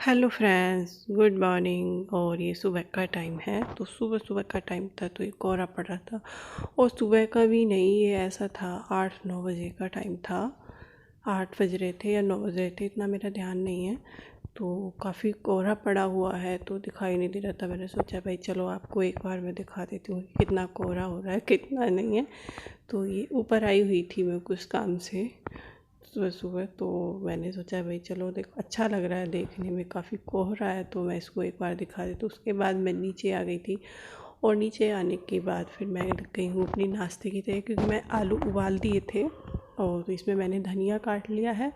Hello friends, good morning. और ये सुबह का टाइम है। तो सुबह सुबह का टाइम था तो ये कोहरा पड़ रहा था। और सुबह का भी नहीं, ये ऐसा था 8-9 बजे का टाइम था। 8 बज रहे थे या 9 बज रहे थे, इतना मेरा ध्यान नहीं है। तो काफ़ी कोहरा पड़ा हुआ है तो दिखाई नहीं दे रहा था। मैंने सोचा भाई चलो आपको एक बार मैं दिखा देती हूँ कितना कोहरा हो रहा है कितना नहीं है। तो ये ऊपर आई हुई थी मैं कुछ काम से सुबह सुबह, तो मैंने सोचा भाई चलो देखो अच्छा लग रहा है देखने में, काफ़ी कोहरा है तो मैं इसको एक बार दिखा दी। तो उसके बाद मैं नीचे आ गई थी। और नीचे आने के बाद फिर मैं लग गई हूँ अपनी नाश्ते की तैयारी, क्योंकि मैं आलू उबाल दिए थे। और तो इसमें मैंने धनिया काट लिया है।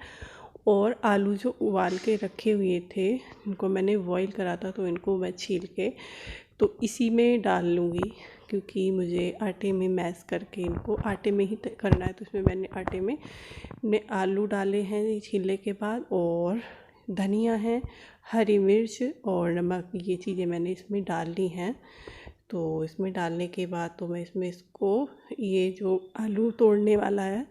और आलू जो उबाल के रखे हुए थे इनको मैंने बॉईल करा था, तो इनको मैं छील के तो इसी में डाल लूँगी, क्योंकि मुझे आटे में मैश करके इनको आटे में ही करना है। तो इसमें मैंने आटे में आलू डाले हैं छीलने के बाद, और धनिया है, हरी मिर्च और नमक, ये चीज़ें मैंने इसमें डाल ली हैं। तो इसमें डालने के बाद तो मैं इसमें इसको ये जो आलू तोड़ने वाला है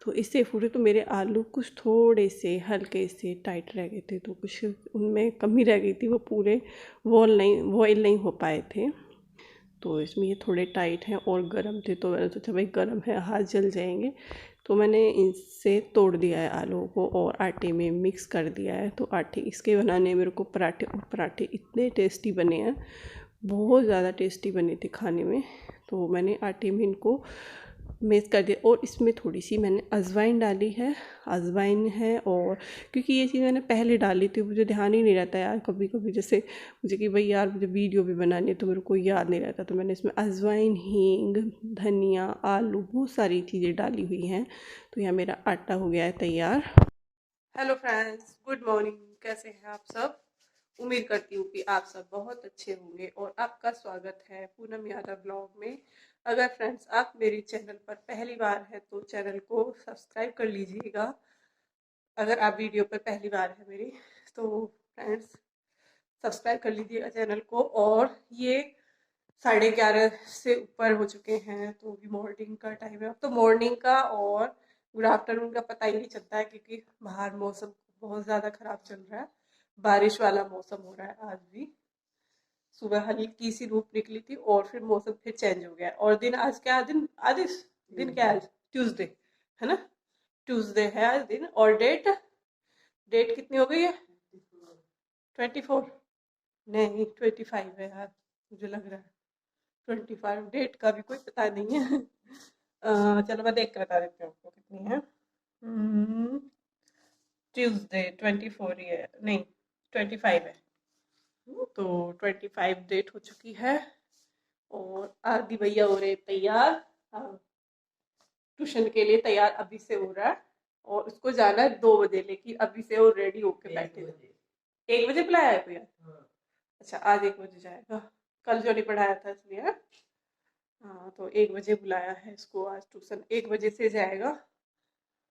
तो इससे पूरे, तो मेरे आलू कुछ थोड़े से हल्के से टाइट रह गए थे, तो कुछ उनमें कमी रह गई थी, वो पूरे बॉयल नहीं हो पाए थे। तो इसमें ये थोड़े टाइट हैं और गर्म थे, तो मैंने सोचा भाई गर्म है हाथ जल जाएंगे। तो मैंने इनसे तोड़ दिया है आलू को और आटे में मिक्स कर दिया है। तो आटे इसके बनाने मेरे को पराठे, और पराठे इतने टेस्टी बने हैं, बहुत ज़्यादा टेस्टी बने थे खाने में। तो मैंने आटे में इनको मिक्स कर दिया और इसमें थोड़ी सी मैंने अजवाइन डाली है। अजवाइन है, और क्योंकि ये चीज़ मैंने पहले डाली थी, मुझे ध्यान ही नहीं रहता यार कभी कभी, जैसे मुझे कि भाई यार मुझे वीडियो भी बनानी है तो मेरे को याद नहीं रहता। तो मैंने इसमें अजवाइन, हींग, धनिया, आलू, बहुत सारी चीज़ें डाली हुई हैं। तो यह मेरा आटा हो गया है तैयार। Hello friends, good morning. कैसे हैं आप सब? उम्मीद करती हूँ कि आप सब बहुत अच्छे होंगे। और आपका स्वागत है पूनम यादव ब्लॉग में। अगर फ्रेंड्स आप मेरे चैनल पर पहली बार है तो चैनल को सब्सक्राइब कर लीजिएगा। अगर आप वीडियो पर पहली बार है मेरी, तो फ्रेंड्स सब्सक्राइब कर लीजिएगा चैनल को। और ये 11:30 से ऊपर हो चुके हैं, तो अभी मॉर्निंग का टाइम है। अब तो मॉर्निंग का और गुड आफ्टरनून का पता ही नहीं चलता है, क्योंकि बाहर मौसम बहुत ज़्यादा ख़राब चल रहा है। बारिश वाला मौसम हो रहा है आज भी। सुबह हल्की सी धूप निकली थी और फिर मौसम फिर चेंज हो गया। और दिन आज क्या दिन, आज दिन क्या है? ट्यूसडे है ना? ट्यूसडे है आज दिन। और डेट डेट कितनी हो गई है? 24? नहीं, 25 है यार, मुझे लग रहा है 25। डेट का भी कोई पता नहीं है। चलो मैं देख के बता देती हूँ आपको कितनी है। ट्यूसडे 24 ही है, नहीं 25 है। तो 25 डेट हो चुकी है। और आदि भैया हो रहे तैयार ट्यूशन के लिए, तैयार अभी से हो रहा है। और उसको जाना है 2 बजे, लेकिन अभी से वो रेडी होके बैठे। 1 बजे बुलाया है भैया? अच्छा, आज 1 बजे जाएगा। कल जो नहीं पढ़ाया था इसलिए। हाँ, तो 1 बजे बुलाया है इसको। आज ट्यूशन 1 बजे से जाएगा।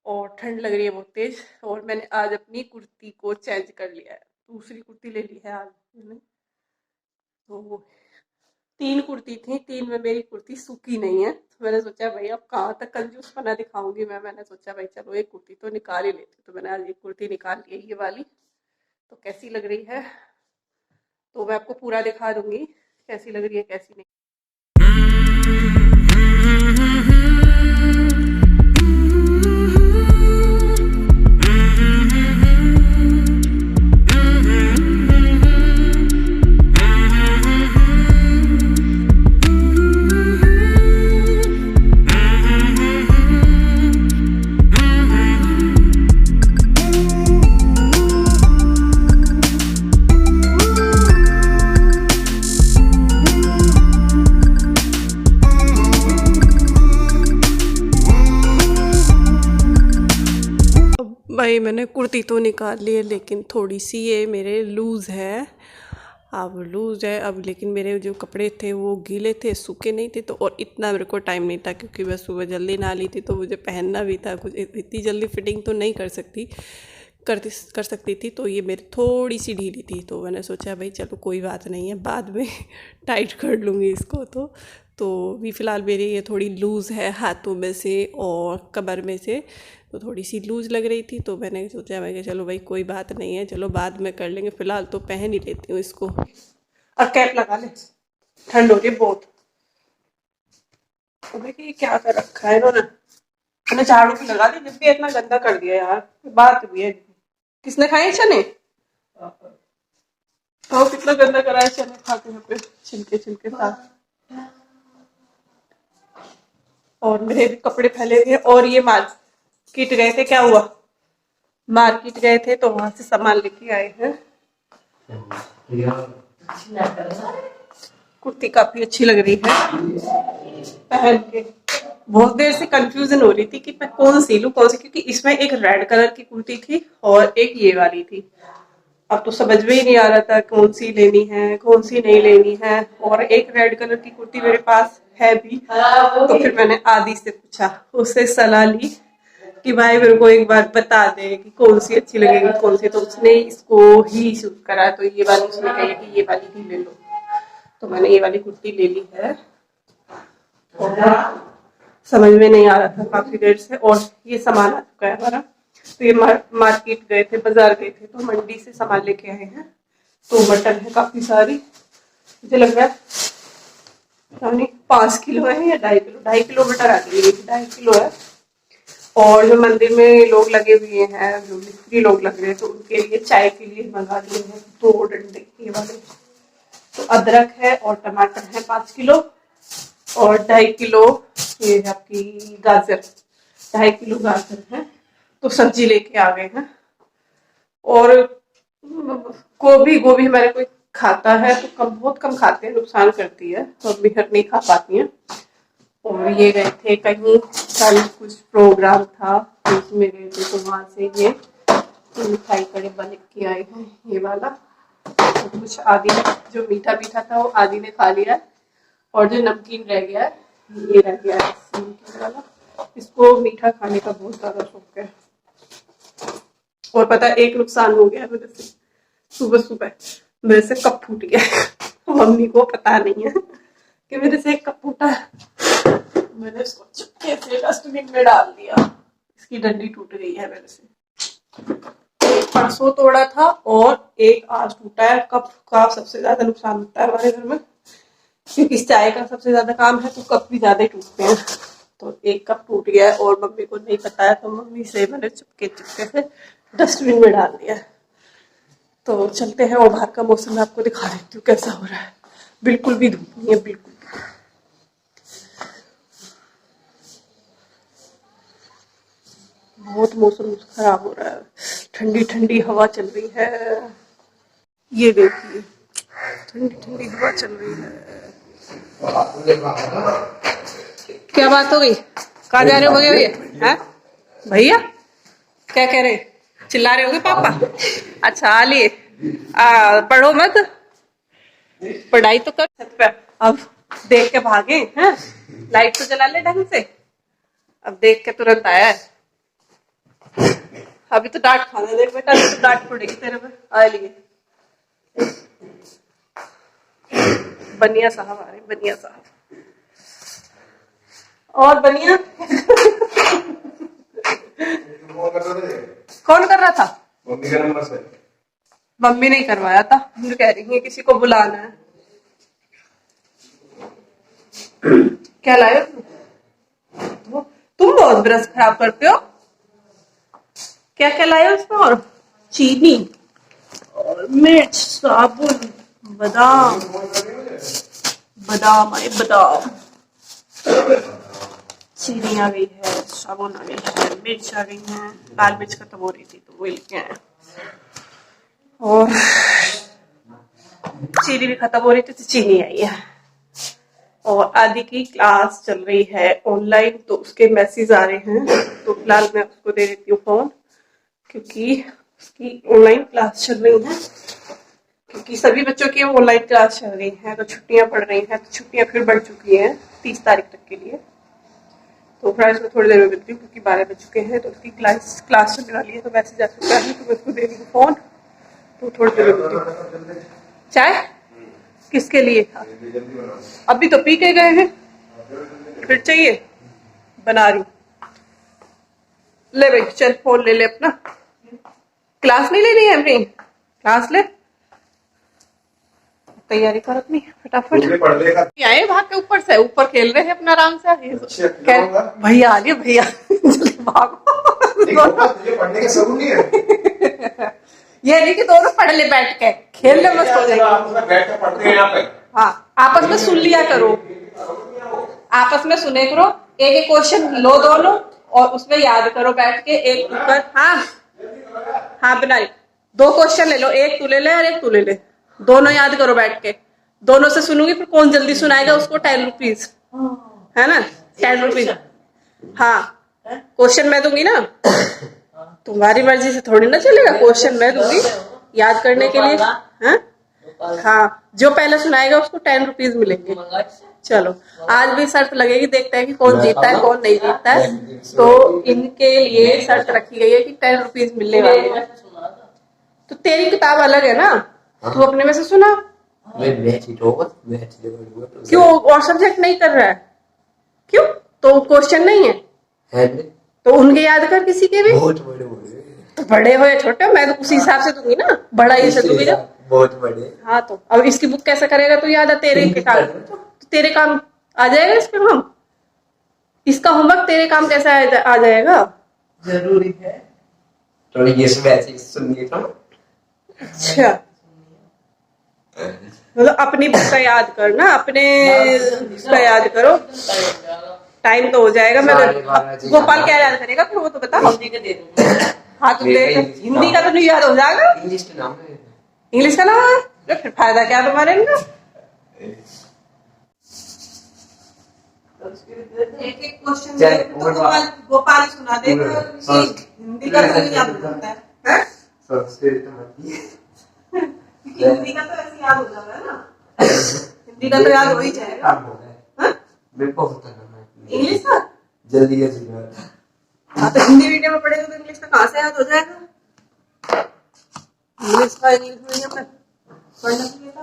और ठंड लग रही है बहुत तेज। और मैंने आज अपनी कुर्ती को चेंज कर लिया है, दूसरी कुर्ती ले ली है आज मैंने। तो 3 कुर्ती थी, 3 में मेरी कुर्ती सूखी नहीं है। तो मैंने सोचा भाई अब कहाँ तक कंजूसपना दिखाऊंगी मैं। मैंने सोचा भाई चलो एक कुर्ती तो निकाल ही लेती। तो मैंने आज एक कुर्ती निकाल ली है, ये वाली। तो कैसी लग रही है तो मैं आपको पूरा दिखा दूंगी, कैसी लग रही है कैसी नहीं। भाई मैंने कुर्ती तो निकाल ली है, लेकिन थोड़ी सी ये मेरे लूज़ है। अब लूज़ है अब, लेकिन मेरे जो कपड़े थे वो गीले थे, सूखे नहीं थे। तो और इतना मेरे को टाइम नहीं था, क्योंकि मैं सुबह जल्दी नहा ली थी तो मुझे पहनना भी था कुछ। इतनी जल्दी फिटिंग तो नहीं कर सकती थी। तो ये मेरी थोड़ी सी ढीली थी, तो मैंने सोचा भाई चलो कोई बात नहीं है, बाद में टाइट कर लूँगी इसको। तो तो भी फ़िलहाल मेरी ये थोड़ी लूज़ है हाथों में से और कमर में से, तो थोड़ी सी लूज़ लग रही थी। तो मैंने सोचा, मैं चलो भाई कोई बात नहीं है, चलो बाद में कर लेंगे, फ़िलहाल तो पहन ही लेती हूँ इसको। और कैप लगा ले, ठंड हो रही है बहुत। तो देखिए क्या कर रखा है इन्होंने, मैंने झाड़ू भी लगा दी, जब भी इतना गंदा कर दिया यार। बात भी है, किसने खाए चने? तो कितना गंदा करा है चने खाते हुए पे, छिलके छिलके साथ। और मेरे भी कपड़े फैले हुए। और ये मार्केट गए थे, क्या हुआ? मार्केट गए थे तो वहां से सामान लेके आए हैं। कुर्ती काफी अच्छी लग रही है पहन के। बहुत देर से कंफ्यूजन हो रही थी कि मैं कौन सी लूं कौन सी, क्योंकि इसमें एक रेड कलर की कुर्ती थी और एक ये वाली थी। अब तो समझ में ही नहीं आ रहा था कौन सी लेनी है कौन सी नहीं लेनी है। और एक रेड कलर की कुर्ती मेरे पास है भी, तो फिर मैंने आदि से पूछा, उससे सलाह ली कि भाई मेरे को एक बार बता दे कि कौन सी अच्छी लगेगी कौन सी। तो उसने इसको ही शूट करा, तो ये वाली उसने कही कि ये वाली ही ले लो। तो मैंने ये वाली कुर्ती ले ली है। और समझ में नहीं आ रहा था काफी देर से, और ये सामान आ चुका है हमारा। तो ये मार्केट गए थे, बाजार गए थे, तो मंडी से सामान लेके आए हैं। तो मटन है काफी सारी, मुझे लग रहा है 5 किलो है या 2.5 किलो, 2.5 किलो मटर आ गई, 2.5 किलो है। और जो मंदिर में लोग लगे हुए हैं, जो मिस्त्री लोग लग रहे हैं, तो उनके लिए चाय के लिए मंगा लिए हैं 2 डंडे ये वाले। तो अदरक है और टमाटर है 5 किलो, और 2.5 किलो ये है आपकी गाजर, 2.5 किलो गाजर है। तो सब्जी लेके आ गए हैं। और गोभी, गोभी हमारे कोई खाता है तो कम, बहुत कम खाते हैं, नुकसान करती है, तो अभी हर नहीं खा पाती हैं। और ये गए थे कहीं, कल कुछ प्रोग्राम था तो उसमें गए थे, तो वहां से ये मिठाई का डिब्बा लेके आए हैं ये वाला। तो कुछ आदि ने, जो मीठा मीठा था वो आदि ने खा लिया, और जो नमकीन रह गया है ये रह गया है नमकीन वाला। इसको मीठा खाने का बहुत ज्यादा शौक है। और पता है एक नुकसान हो गया मेरे से, सुबह सुबह मेरे से कप फूट गया। मम्मी को पता नहीं है कि मेरे से एक कप फूटा है। मैंने इसको चुपके से डस्टबिन में डाल दिया, इसकी डंडी टूट गई है मेरे से। एक परसों तोड़ा था और एक आज टूटा है। कप का सबसे ज्यादा नुकसान होता है हमारे घर में, क्योंकि चाय का सबसे ज्यादा काम है, तो कप भी ज्यादा ही टूटते हैं। तो एक कप टूट गया है और मम्मी को नहीं पता है, तो मम्मी से मैंने चुपके चुपके से डस्टबिन में डाल दिया। तो चलते हैं और बाहर का मौसम मैं आपको दिखा देती हूँ कैसा हो रहा है। बिल्कुल भी धूप नहीं है, बिल्कुल। बहुत मौसम खराब हो रहा है, ठंडी ठंडी हवा चल रही है। ये देखिए ठंडी ठंडी हवा चल रही है। क्या बात हो गई? कहाँ जा रहे हो भैया? हैं भैया क्या कह रहे, चिल्ला रहे होगे पापा? अच्छा आ लिए, पढ़ो मत, पढ़ाई तो कर छत पे। अब देख के भागे हैं, लाइट तो जला ले ढंग से। अब देख के तुरंत आया है। अभी तो डांट खाना, देख बेटा अभी तो डांट पड़ेगी तेरे पे। आ लिए बनिया साहब आ रहे, बनिया साहब। और बनिया कौन कर रहा था? मम्मी का नंबर से। मम्मी नहीं करवाया था, मुझे कह रही है किसी को बुलाना है। क्या लाए तुम? बहुत ब्रश खराब करते हो। क्या क्या लाए उसमें? और चीनी और मिर्च, साबुन, बादाम, बादाम आए बादाम, चीनी आ गई है, साबुन आ गई है, मिर्च आ गई है। लाल मिर्च खत्म हो रही थी तो वो लेके आए। और चीनी भी खत्म हो रही थी तो चीनी आई है। और आदि की क्लास चल रही है ऑनलाइन, तो उसके मैसेज आ रहे हैं। तो फिलहाल मैं उसको दे देती हूँ फोन, क्योंकि उसकी ऑनलाइन क्लास चल रही है। क्योंकि सभी बच्चों की ऑनलाइन क्लास चल रही है, तो छुट्टियां पड़ रही हैं। तो छुट्टियां फिर बढ़ चुकी हैं 30 तारीख तक के लिए। तो फ्रेंड्स मैं थोड़ी देर में मिलती हूँ, क्योंकि 12 बज चुके हैं। तो उसकी क्लास चलने वाली है, तो मैसेज आ चुका है, तो मैं उसको दे रही हूँ फोन। तो थोड़ी देर में मिलती हूँ। चाय किसके लिए? अभी तो पी के गए हैं। फिर चाहिए, बना रही हूँ। ले भाई चल फोन ले ले अपना। क्लास नहीं लेनी है अपनी, क्लास ले, तैयारी कर अपनी फटाफट। आए भाग के ऊपर से, ऊपर खेल रहे हैं अपना आराम से। भैया आ गए भैया, जल्दी भागो। पढ़ने का सबूत नहीं है। ये नहीं कि दोनों पढ़ ले बैठ के, खेल ले मस्त हो जाएगा। बैठ के पढ़ते हैं यहाँ पे। हाँ आपस में सुन लिया करो, आपस में सुने करो, एक एक क्वेश्चन लो दोनों और उसमें याद करो बैठ के एक ऊपर। हाँ हाँ बनाई, 2 क्वेश्चन ले लो, एक तू ले ले और एक तू ले ले, दोनों याद करो बैठ के। दोनों से सुनूंगी, फिर कौन जल्दी सुनाएगा उसको 10 रुपीज, है ना, 10 रुपीज। हाँ क्वेश्चन मैं दूंगी ना, तुम्हारी मर्जी से थोड़ी ना चलेगा, क्वेश्चन मैं दूंगी याद करने के लिए। हाँ हाँ, जो पहले सुनाएगा उसको 10 रुपीज मिलेंगे। चलो आज भी शर्त लगेगी, देखते हैं कि कौन जीतता है कौन नहीं जीतता है। तो इनके लिए शर्त रखी गई है कि 10 रुपीज मिलने वाले हैं। तो तेरी किताब अलग है ना, तू अपने में से सुना। क्यों और सब्जेक्ट नहीं कर रहा है, क्यों? तो क्वेश्चन नहीं है तो उनके याद कर, किसी के भी। तो बड़े हो या छोटे, मैं तो उसी हिसाब से दूंगी ना, बड़ा ही से दूंगी जब। बहुत बड़े। हाँ तो अब इसकी बुक कैसे करेगा तू याद है, तेरे के काम तो तेरे काम आ जाएगा इस पे हम, इसका होमवर्क तेरे काम कैसे आ जाएगा। जरूरी है थोड़ी ये वैसे सुनिए तो। अच्छा मतलब अपनी बुक का याद करना, अपने उसका याद करो, टाइम तो हो जाएगा। मैं गोपाल क्या याद करेगा फिर वो तो बता। हाँ तो देख, हिंदी का तो नहीं याद हो जाएगा, इंग्लिश का नाम है, फिर फायदा क्या तुम्हारे इनका। एक एक क्वेश्चन गोपाल सुना देगा, हिंदी का तो याद हो जाता है। हिंदी का तो ऐसे याद हो जाता है ना, हिंदी का तो याद हो ही जाएगा। इंग्लिश का जल्दी हाँ तो हिंदी मीडियम में पढ़ेगा तो इंग्लिश का कहाँ से याद हो जाएगा। इंग्लिश का इंग्लिश मीडियम में पढ़ना चाहिए था।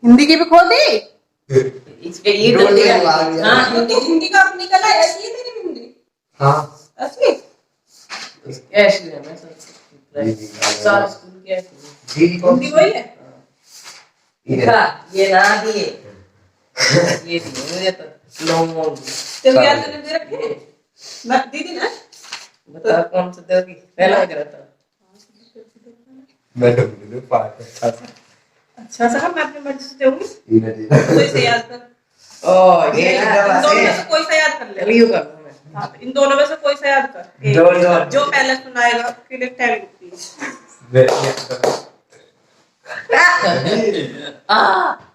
हिंदी की भी खो दी इसके ये हाँ हिंदी का अपनी कला ऐसी है तेरी हिंदी। हाँ ऐसी ऐसी है, मैं सारे स्कूल की ऐसी हिंदी वही है। ये ना दिए ये दिए मुझे तो लॉन्ग तेरे याद करने दे रखे मैं दीदी ना, बता कौन सा दोगी, पहला क्या था। मैं तो पार्ट अच्छा सा मैं अपनी मर्जी से दूंगी, कोई से याद कर। ये इन दोनों में से कोई सा याद कर ले। रिव्यू कर मैं। हाँ तो इन दोनों में से कोई सा याद कर, जो पहले सुनाएगा उसके लिए 10 रुपीज।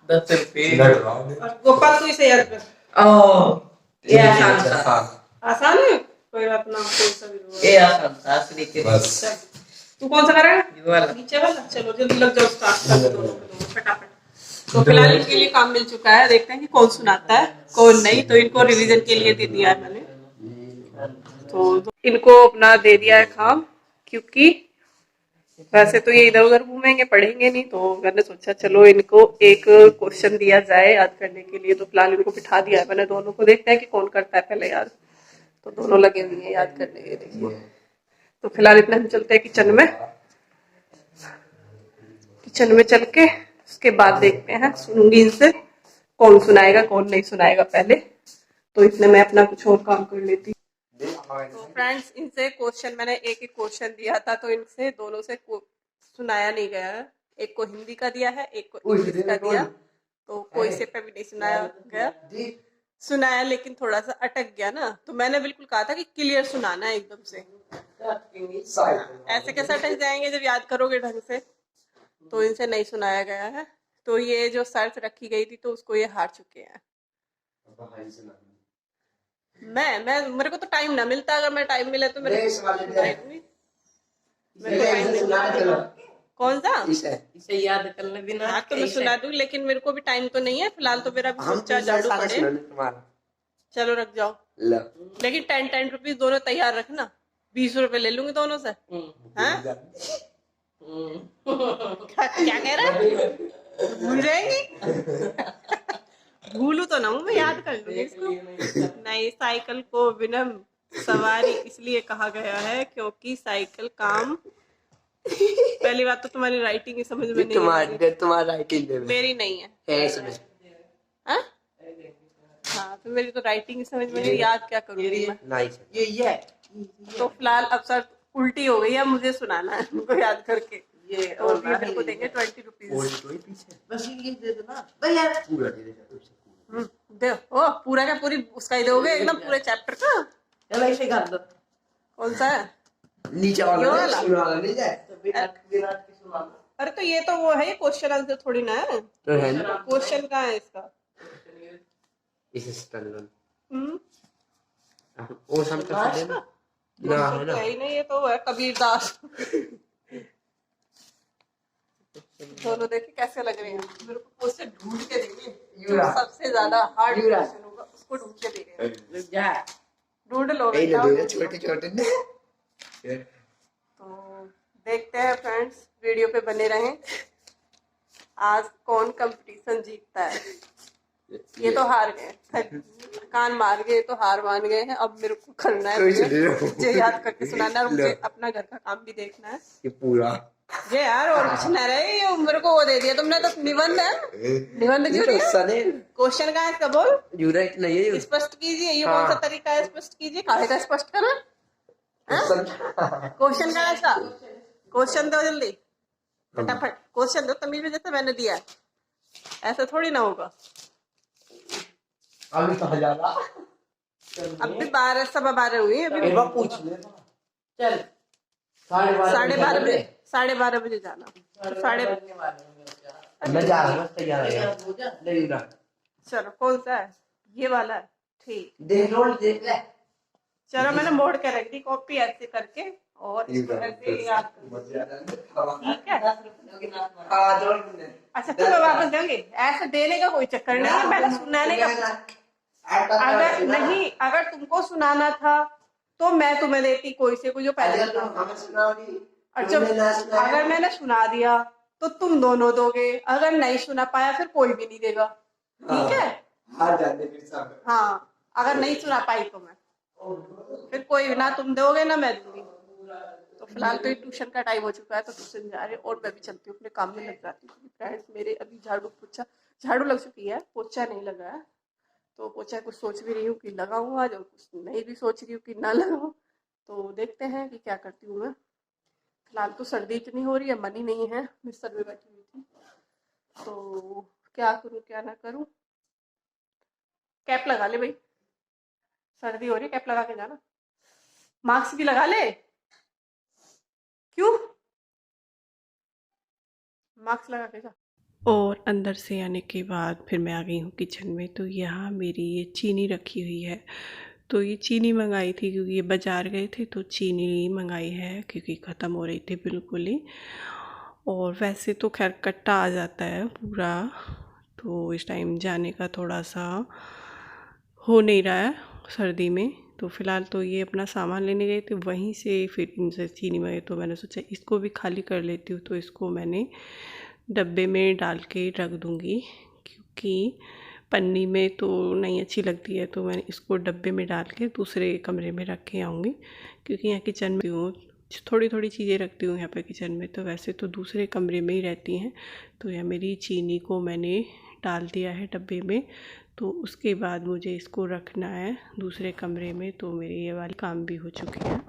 10 रुपए। और गोपाल तू इसे याद कर। ये आसान था, आसान है, कोई बात ना, कोई सा भी ये आसान था असली के। बस तू कौन सा करेगा, ये वाला नीचे वाला। चलो जल्दी लग जाओ, स्टार्ट कर दो फटाफट। तो फिलहाल इनके लिए काम मिल चुका है, देखते हैं कि कौन सुनाता है कौन नहीं। तो इनको रिवीजन के लिए दे दिया है मैंने, तो इनको अपना दे दिया है काम, क्योंकि वैसे तो ये इधर उधर घूमेंगे पढ़ेंगे नहीं। तो मैंने सोचा चलो इनको एक क्वेश्चन दिया जाए याद करने के लिए। तो फिलहाल इनको बिठा दिया है मैंने दोनों को, देखते हैं कि कौन करता है पहले याद। तो दोनों लगे हुए हैं याद करने के लिए। तो फिलहाल इतना हम चलते हैं किचन में, किचन में चल के उसके बाद देखते हैं, सुनूंगी इनसे कौन सुनाएगा कौन नहीं सुनाएगा पहले। तो इतने मैं अपना कुछ और काम कर लेती। तो फ्रेंड्स इनसे क्वेश्चन मैंने एक एक क्वेश्चन दिया था, तो इनसे दोनों से सुनाया नहीं गया है। एक को हिंदी का दिया है, एक को इंग्लिश का दिया, तो कोई से पे भी नहीं सुनाया गया। सुनाया लेकिन थोड़ा सा अटक गया ना, तो मैंने बिल्कुल कहा था कि क्लियर सुनाना है एकदम से। ऐसे कैसे अटक जाएंगे जब याद करोगे ढंग से। तो इनसे नहीं सुनाया गया है। तो ये जो शर्त रखी गई थी तो उसको ये हार चुके हैं। मैं मेरे को तो टाइम ना मिलता, अगर मैं टाइम मिले तो मेरे कौन सा इसे याद करने बिना। हाँ तो मैं सुना दूं, लेकिन मेरे को भी टाइम तो नहीं है फिलहाल। तो मेरा भी सोचा झाड़ू पड़े। चलो रख जाओ, लेकिन 10 रुपीज दोनों तैयार रखना। 20 रुपए ले लूंगी दोनों से। हाँ क्या कह रहा है? भूल जाएंगी? भूलू तो ना हूँ मैं, याद कर लूंगी इसको। नई साइकिल को विनम सवारी इसलिए कहा गया है क्योंकि साइकिल काम पहली बात तो तुम्हारी राइटिंग ही समझ में नहीं आ रही। तुम्हारा राइटिंग दे मेरी नहीं है इसमें। हाँ? हाँ तो मेरी तो राइटिंग ही समझ में नहीं, याद क्या करूंगी मैं। नाइस ये तो फिलहाल अब सर उल्टी हो गई है, मुझे सुनाना है उनको याद करके। ये और भी मेरे को देंगे 20 रुपीज। पीछे बस ये दे दो ना भाई यार। पूरा दे दे। दे ओ पूरा का पूरी उसका ही दोगे एकदम पूरे चैप्टर का? चलो ऐसे कर दो। कौन सा है? नीचे ये वाला वाला? सुना वाला नहीं जाए तो विराट की सुना दो। अरे तो ये तो वो है, ये क्वेश्चन आंसर थोड़ी ना है। तो है ना क्वेश्चन कहाँ है इसका? इस स्टैंडर्ड हम्म वो सब कर दे ना ना है ना है ही नहीं, ये तो है कबीरदास। दोनों देखिए कैसे लग रहे हैं, मेरे को क्वेश्चन ढूंढ के देंगे जो सबसे ज्यादा हार्ड क्वेश्चन होगा उसको ढूंढ के दे रहे हैं। रुक जा। ढूंढ लो यही बेटा। ले दे छोटे छोटे ने तो देखते हैं फ्रेंड्स, वीडियो पे बने रहें। आज कौन कंपटीशन जीतता है। ये तो हार गए, कान मार गए तो हार मान गए हैं। अब मेरे को करना है, मुझे याद करके सुनाना है और मुझे अपना घर का काम भी देखना है। ये पूरा ये यार और कुछ न रहे, ये मेरे को वो दे दिया तुमने तो निबंध है। निबंध क्यों दिया? सने क्वेश्चन का है इसका, बोल यूराइट नहीं है स्पष्ट कीजिए। ये कौन सा तरीका है, स्पष्ट कीजिए। काहे का स्पष्ट करना? क्वेश्चन का है इसका? क्वेश्चन दो जल्दी फटाफट, क्वेश्चन दो तमीज में जैसे मैंने दिया है। ऐसा थोड़ी ना होगा। अभी कहा जा रहा अब भी 12 सवा 12 हुई है अभी। एक बार पूछ ले चल 12:30 बजे, 12:30 बजे जाना। साढ़े मैं जा रहा हूँ तैयार है नहीं ना चलो कौन सा है? ये वाला है, ठीक। देख लो देख ले चलो मैंने मोड़ के रख दी कॉपी ऐसे करके और इसको ऐसे याद ठीक है। अच्छा चलो वापस देंगे, ऐसे देने का कोई चक्कर नहीं है, पहले सुनाने का। अगर नहीं, अगर तुमको सुनाना था तो मैं तुम्हें देती कोई से कोई जो पहले। अच्छा अगर मैंने सुना दिया तो तुम दोनों दोगे, अगर नहीं सुना पाया फिर कोई भी नहीं देगा, ठीक है? हाँ अगर नहीं सुना पाई तो मैं फिर कोई ना तुम दोगे ना मैं दूंगी। तो फिलहाल तो ये ट्यूशन का टाइम हो चुका है तो ट्यूशन जा रहे और मैं भी चलती हूँ अपने काम में लग जाती हूँ। फ्रेंड्स मेरे अभी झाड़ू लग चुकी है, पोछा नहीं लगा है। तो पोछा कुछ सोच भी रही हूँ कि लगाऊँ आज और कुछ नहीं भी सोच रही हूँ कि ना लगाऊँ। तो देखते हैं कि क्या करती हूँ मैं। फिलहाल तो सर्दी इतनी हो रही है, मन ही नहीं है, बिस्तर में बैठी हुई थी। तो क्या करूँ क्या ना करूँ। कैप लगा ले भाई, सर्दी हो रही है, कैप लगा के जाना। मास्क भी लगा ले। क्यों? मास्क लगा के जा। और अंदर से आने के बाद फिर मैं आ गई हूँ किचन में। तो यहाँ मेरी ये चीनी रखी हुई है। तो ये चीनी मंगाई थी क्योंकि ये बाज़ार गए थे तो चीनी मंगाई है क्योंकि ख़त्म हो रही थी बिल्कुल ही। और वैसे तो खैर कट्टा आ जाता है पूरा, तो इस टाइम जाने का थोड़ा सा हो नहीं रहा है सर्दी में। तो फ़िलहाल तो ये अपना सामान लेने गए थे, वहीं से फिर इनसे चीनी मंगाई। तो मैंने सोचा इसको भी खाली कर लेती हूँ। तो इसको मैंने डब्बे में डाल के रख दूँगी क्योंकि पन्नी में तो नहीं अच्छी लगती है। तो मैंने इसको डब्बे में डाल के दूसरे कमरे में रख के आऊँगी क्योंकि यहाँ किचन में हूँ, थोड़ी थोड़ी चीज़ें रखती हूँ यहाँ पे किचन में। तो वैसे तो दूसरे कमरे में ही रहती हैं। तो यह मेरी चीनी को मैंने डाल दिया है डब्बे में। तो उसके बाद मुझे इसको रखना है दूसरे कमरे में। तो मेरी ये वाली काम भी हो चुकी है।